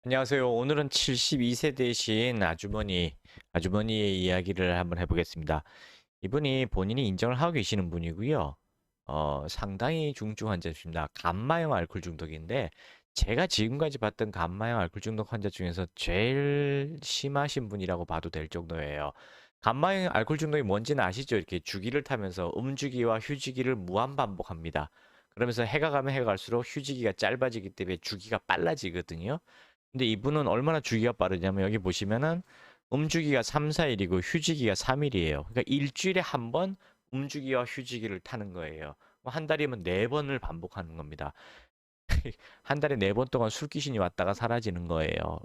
안녕하세요. 오늘은 72세 되신 아주머니의 이야기를 한번 해보겠습니다. 이분이 본인이 인정을 하고 계시는 분이고요. 상당히 중증 환자십니다. 감마형 알코올 중독인데, 제가 지금까지 봤던 감마형 알코올 중독 환자 중에서 제일 심하신 분이라고 봐도 될 정도예요. 감마형 알코올 중독이 뭔지는 아시죠? 이렇게 주기를 타면서 음주기와 휴지기를 무한 반복합니다. 그러면서 해가 가면 해가 갈수록 휴지기가 짧아지기 때문에 주기가 빨라지거든요. 근데 이분은 얼마나 주기가 빠르냐면 여기 보시면은 음주기가 3, 4일이고 휴지기가 3일이에요. 그러니까 일주일에 한 번 음주기와 휴지기를 타는 거예요. 한 달이면 4번을 반복하는 겁니다. 한 달에 4번 동안 술귀신이 왔다가 사라지는 거예요.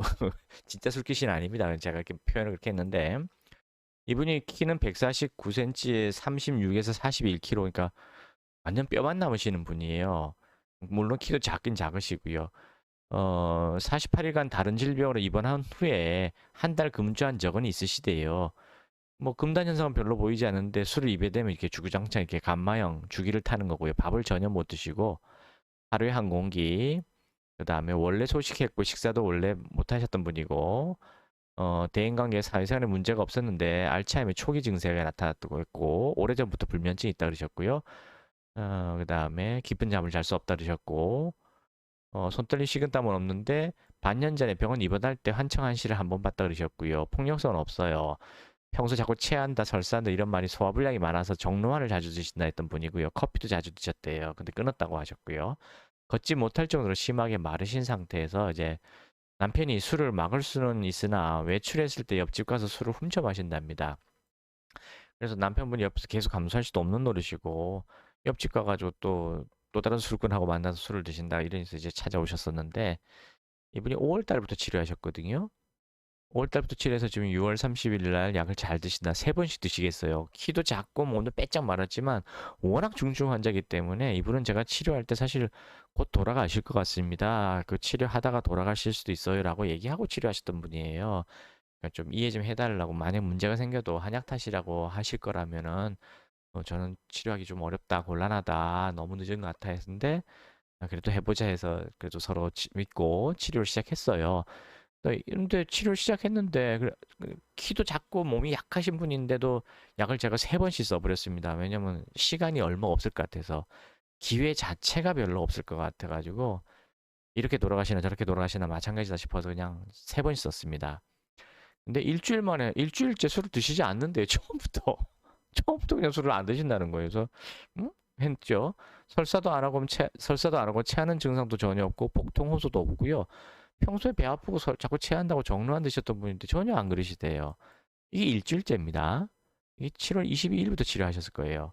진짜 술귀신 아닙니다. 제가 이렇게 표현을 그렇게 했는데 이분이 키는 149cm에 36에서 41kg, 그러니까 완전 뼈만 남으시는 분이에요. 물론 키도 작긴 작으시고요. 48일간 다른 질병으로 입원한 후에 한 달 금주한 적은 있으시대요. 뭐 금단 현상은 별로 보이지 않는데 술을 입에 대면 이렇게 주구장창 이렇게 감마형 주기를 타는 거고요. 밥을 전혀 못 드시고 하루에 한 공기. 그다음에 원래 소식했고 식사도 원래 못 하셨던 분이고 대인관계 사회생활에 문제가 없었는데 알츠하이머 초기 증세가 나타났다고 했고 오래전부터 불면증이 있다 그러셨고요. 그다음에 깊은 잠을 잘 수 없다 그러셨고 손 떨림 식은땀은 없는데 반년 전에 병원 입원할 때 환청 한시를 한 번 봤다 그러셨고요. 폭력성은 없어요. 평소 자꾸 체한다, 설사한다 이런 말이 소화불량이 많아서 정로환을 자주 드신다 했던 분이고요. 커피도 자주 드셨대요. 근데 끊었다고 하셨고요. 걷지 못할 정도로 심하게 마르신 상태에서 이제 남편이 술을 막을 수는 있으나 외출했을 때 옆집 가서 술을 훔쳐 마신답니다. 그래서 남편분이 옆에서 계속 감수할 수도 없는 노릇이고 옆집 가가지고 또 다른 술꾼하고 만나서 술을 드신다 이러면서 이제 찾아오셨었는데 이분이 5월 달부터 치료하셨거든요. 5월 달부터 치료해서 지금 6월 30일 날 약을 잘 드신다. 3번씩 드시겠어요. 키도 작고 몸도 빼짝 말았지만 워낙 중증 환자이기 때문에 이분은 제가 치료할 때 사실 곧 돌아가실 것 같습니다. 그 치료하다가 돌아가실 수도 있어요라고 얘기하고 치료하셨던 분이에요. 그러니까 좀 이해 좀 해달라고, 만약 문제가 생겨도 한약 탓이라고 하실 거라면은 저는 치료하기 좀 어렵다, 곤란하다, 너무 늦은 것 같아 했는데 그래도 해보자 해서 그래도 서로 믿고 치료를 시작했어요. 근데 치료를 시작했는데 키도 작고 몸이 약하신 분인데도 약을 제가 3번씩 써버렸습니다. 왜냐면 시간이 얼마 없을 것 같아서, 기회 자체가 별로 없을 것 같아가지고 이렇게 돌아가시나 저렇게 돌아가시나 마찬가지다 싶어서 그냥 3번씩 썼습니다. 근데 일주일 만에 일주일째 술을 드시지 않는데 처음부터 그냥 술을 안 드신다는 거예요. 그래서 응? 했죠. 설사도 안 하고 체하는 증상도 전혀 없고 복통 호소도 없고요. 평소에 배 아프고 자꾸 체한다고 정로 안 드셨던 분인데 전혀 안 그러시대요. 이게 일주일째입니다. 이게 7월 22일부터 치료하셨을 거예요.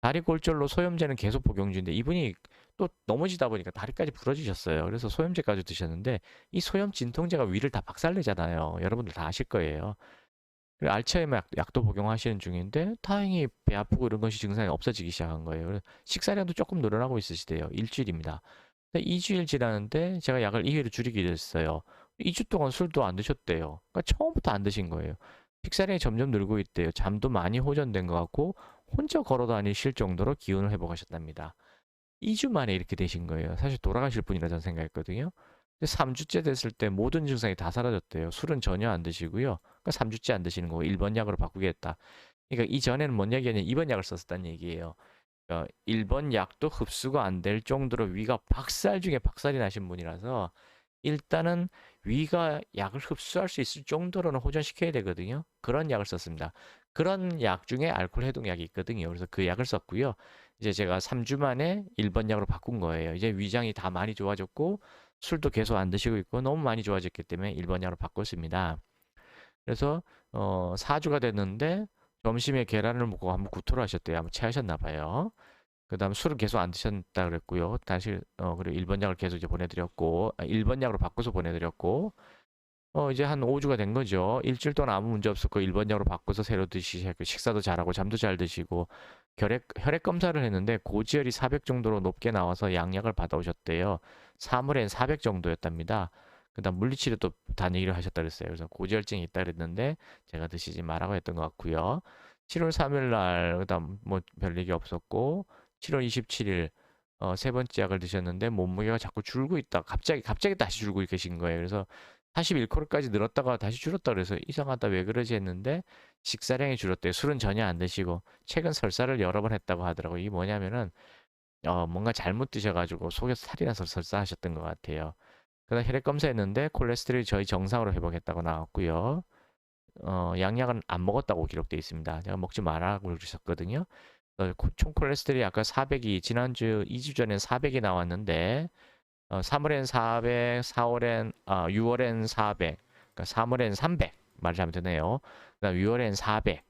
다리 골절로 소염제는 계속 복용 중인데 이분이 또 넘어지다 보니까 다리까지 부러지셨어요. 그래서 소염제까지 드셨는데 이 소염 진통제가 위를 다 박살내잖아요. 여러분들 다 아실 거예요. 그리고 알츠하이머 약도 복용하시는 중인데 다행히 배 아프고 이런 것이 증상이 없어지기 시작한 거예요. 그래서 식사량도 조금 늘어나고 있으시대요. 일주일입니다. 근데 2주일 지나는데 제가 약을 2회로 줄이기로 했어요. 2주 동안 술도 안 드셨대요. 그러니까 처음부터 안 드신 거예요. 식사량이 점점 늘고 있대요. 잠도 많이 호전된 것 같고 혼자 걸어 다니실 정도로 기운을 회복하셨답니다. 2주 만에 이렇게 되신 거예요. 사실 돌아가실 분이라 저는 생각했거든요. 근데 3주째 됐을 때 모든 증상이 다 사라졌대요. 술은 전혀 안 드시고요. 그러니까 3주째 안 드시는 거고 1번 약으로 바꾸겠다. 그러니까 이전에는 뭔 얘기냐면 2번 약을 썼었다는 얘기예요. 1번 약도 흡수가 안 될 정도로 위가 박살 중에 박살이 나신 분이라서 일단은 위가 약을 흡수할 수 있을 정도로는 호전시켜야 되거든요. 그런 약을 썼습니다. 그런 약 중에 알코올 해독약이 있거든요. 그래서 그 약을 썼고요. 이제 제가 3주 만에 1번 약으로 바꾼 거예요. 이제 위장이 다 많이 좋아졌고 술도 계속 안 드시고 있고 너무 많이 좋아졌기 때문에 1번 약으로 바꿨습니다. 그래서 4주가 됐는데 점심에 계란을 먹고 한번 구토를 하셨대요. 한번 체하셨나 봐요. 그다음 술은 계속 안 드셨다 그랬고요. 다시 그리고 1번 약을 계속 이제 보내드렸고 1번 약으로 바꿔서 보내드렸고 이제 한 5주가 된 거죠. 일주일 동안 아무 문제 없었고 1번 약으로 바꿔서 새로 드시고 식사도 잘하고 잠도 잘 드시고 혈액 검사를 했는데 고지혈이 400 정도로 높게 나와서 양약을 받아오셨대요. 사물엔 400 정도였답니다. 그다음 물리치료도 다니기로 하셨다 그랬어요. 그래서 고지혈증이 있다 그랬는데 제가 드시지 말라고 했던 것 같고요. 7월 3일 날 그다음 뭐 별 얘기 없었고 7월 27일 세 번째 약을 드셨는데 몸무게가 자꾸 줄고 있다. 갑자기 다시 줄고 계신 거예요. 그래서 41kcal까지 늘었다가 다시 줄었다 그래서 이상하다 왜 그러지 했는데 식사량이 줄었대요. 술은 전혀 안 드시고 최근 설사를 여러 번 했다고 하더라고요. 이게 뭐냐면은 뭔가 잘못 드셔가지고 속에서 살이 나서 설사하셨던 것 같아요. 그다음 혈액 검사했는데 콜레스테롤이 저희 정상으로 회복했다고 나왔고요. 양약은 안 먹었다고 기록되어 있습니다. 제가 먹지 말라고 그러셨거든요. 총 콜레스테롤이 아까 400이 지난주 2주 전엔 400이 나왔는데 3월엔 400, 6월엔 400, 그러니까 3월엔 300 말하면 되네요. 그다음 6월엔 400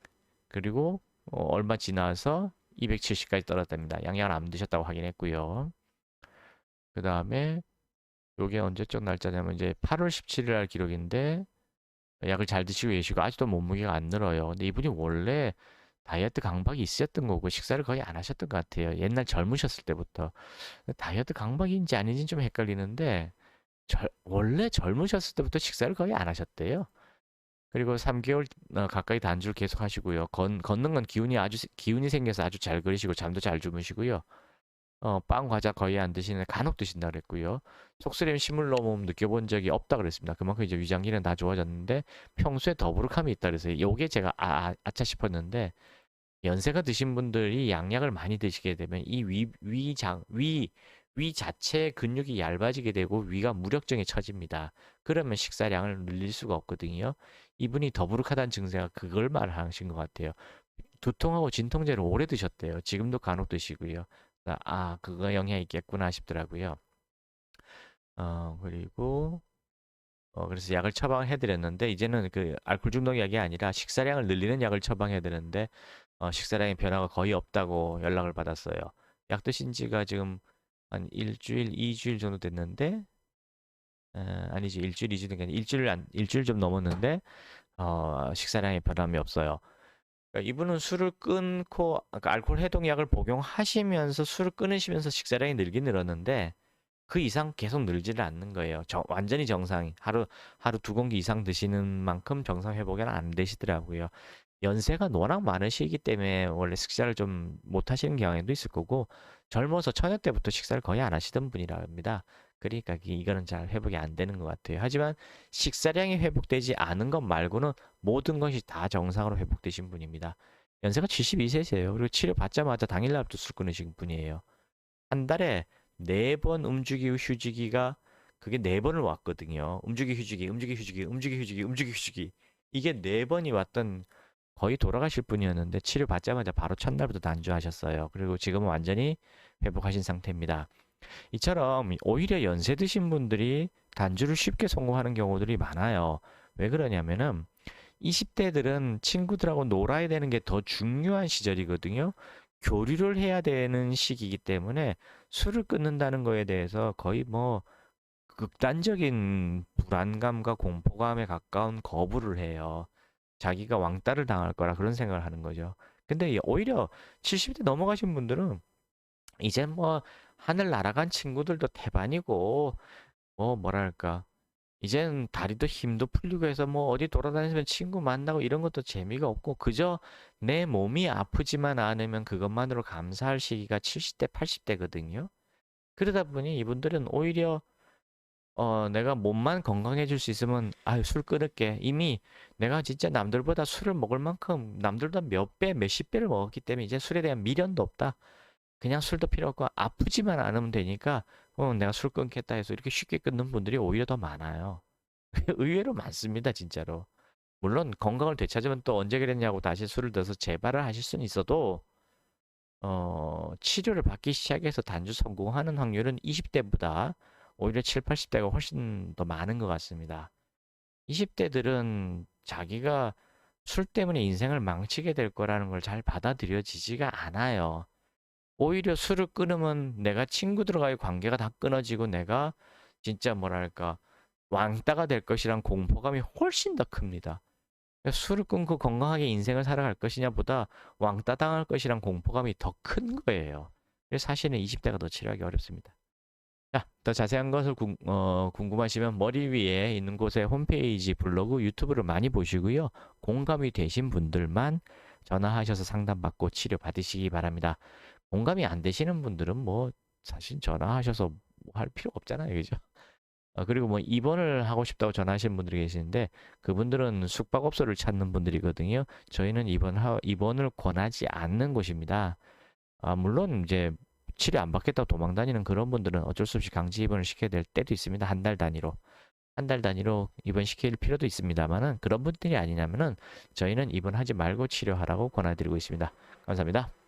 그리고 얼마 지나서 270까지 떨어졌답니다. 양약을 안 드셨다고 확인했고요. 그 다음에 요게 언제적 날짜냐면 이제 8월 17일 날 기록인데 약을 잘 드시고 계시고 아직도 몸무게가 안 늘어요. 근데 이분이 원래 다이어트 강박이 있으셨던 거고 식사를 거의 안 하셨던 것 같아요. 옛날 젊으셨을 때부터. 다이어트 강박인지 아닌지 좀 헷갈리는데 원래 젊으셨을 때부터 식사를 거의 안 하셨대요. 그리고 3개월 가까이 단주를 계속 하시고요. 걷는 건 기운이 생겨서 아주 잘 그리시고 잠도 잘 주무시고요. 빵, 과자 거의 안 드시는 간혹 드신다 그랬고요. 속쓰림, 식물로몸 느껴본 적이 없다 그랬습니다. 그만큼 이제 위장 기능 다 좋아졌는데 평소에 더부룩함이 있다 그래서 요게 제가 아차 싶었는데 연세가 드신 분들이 양약을 많이 드시게 되면 이 위 자체의 근육이 얇아지게 되고 위가 무력증에 처집니다. 그러면 식사량을 늘릴 수가 없거든요. 이분이 더부룩하다는 증세가 그걸 말하신 것 같아요. 두통하고 진통제를 오래 드셨대요. 지금도 간혹 드시고요. 그거 영향이 있겠구나 싶더라고요. 그리고 그래서 약을 처방해 드렸는데 이제는 그 알코올 중독 약이 아니라 식사량을 늘리는 약을 처방해 드렸는데 식사량의 변화가 거의 없다고 연락을 받았어요. 약 드신 지가 지금 한 일주일, 2주일 정도 됐는데 아니지 일주일, 2주일 된 일주일 좀 넘었는데 식사량의 변함이 없어요. 그러니까 이분은 술을 끊고 그러니까 알코올 해독약을 복용하시면서 술을 끊으시면서 식사량이 늘긴 늘었는데 그 이상 계속 늘지를 않는 거예요. 완전히 정상이 하루 2공기 이상 드시는 만큼 정상 회복은 안 되시더라고요. 연세가 워낙 많으시기 때문에 원래 식사를 좀 못 하시는 경향도 있을 거고 젊어서 처녀 때부터 식사를 거의 안 하시던 분이라 합니다. 그러니까 이거는 잘 회복이 안 되는 것 같아요. 하지만 식사량이 회복되지 않은 것 말고는 모든 것이 다 정상으로 회복되신 분입니다. 연세가 72세세요. 그리고 치료 받자마자 당일날부터 술 끊으신 분이에요. 한 달에 4번 움직이고 휴지기가 그게 4번을 왔거든요. 움직이 휴지기, 움직이 휴지기, 움직이 휴지기, 움직이 휴지기. 이게 4번이 왔던 거의 돌아가실 분이었는데 치료 받자마자 바로 첫날부터 단주하셨어요. 그리고 지금은 완전히 회복하신 상태입니다. 이처럼 오히려 연세 드신 분들이 단주를 쉽게 성공하는 경우들이 많아요. 왜 그러냐면은 20대들은 친구들하고 놀아야 되는 게 더 중요한 시절이거든요. 교류를 해야 되는 시기이기 때문에 술을 끊는다는 거에 대해서 거의 뭐 극단적인 불안감과 공포감에 가까운 거부를 해요. 자기가 왕따를 당할 거라 그런 생각을 하는 거죠. 근데 오히려 70대 넘어가신 분들은 이제 뭐 하늘 날아간 친구들도 태반이고 뭐 뭐랄까 이젠 다리도 힘도 풀리고 해서 뭐 어디 돌아다니면 친구 만나고 이런 것도 재미가 없고 그저 내 몸이 아프지만 않으면 그것만으로 감사할 시기가 70대, 80대거든요. 그러다 보니 이분들은 오히려 내가 몸만 건강해질 수 있으면 아유 술 끊을게. 이미 내가 진짜 남들보다 술을 먹을 만큼 남들보다 몇 배, 몇십 배를 먹었기 때문에 이제 술에 대한 미련도 없다. 그냥 술도 필요 없고 아프지만 않으면 되니까 내가 술 끊겠다 해서 이렇게 쉽게 끊는 분들이 오히려 더 많아요. 의외로 많습니다, 진짜로. 물론 건강을 되찾으면 또 언제 그랬냐고 다시 술을 들어서 재발을 하실 수는 있어도 치료를 받기 시작해서 단주 성공하는 확률은 20대보다 오히려 7, 80대가 훨씬 더 많은 것 같습니다. 20대들은 자기가 술 때문에 인생을 망치게 될 거라는 걸 잘 받아들여지지가 않아요. 오히려 술을 끊으면 내가 친구들과의 관계가 다 끊어지고 내가 진짜 뭐랄까 왕따가 될 것이란 공포감이 훨씬 더 큽니다. 술을 끊고 건강하게 인생을 살아갈 것이냐 보다 왕따 당할 것이란 공포감이 더 큰 거예요. 그래서 사실은 20대가 더 치료하기 어렵습니다. 자, 더 자세한 것을 궁금하시면 머리 위에 있는 곳에 홈페이지, 블로그, 유튜브를 많이 보시고요. 공감이 되신 분들만 전화하셔서 상담받고 치료 받으시기 바랍니다. 공감이 안 되시는 분들은 뭐 사실 전화하셔서 뭐 할 필요 없잖아요. 그죠? 그리고 뭐 입원을 하고 싶다고 전화하시는 분들이 계시는데 그분들은 숙박업소를 찾는 분들이거든요. 저희는 입원을 권하지 않는 곳입니다. 물론 이제 치료 안 받겠다고 도망 다니는 그런 분들은 어쩔 수 없이 강제 입원을 시켜야 될 때도 있습니다. 한 달 단위로. 한 달 단위로 입원시킬 필요도 있습니다만은 그런 분들이 아니냐면은 저희는 입원하지 말고 치료하라고 권해드리고 있습니다. 감사합니다.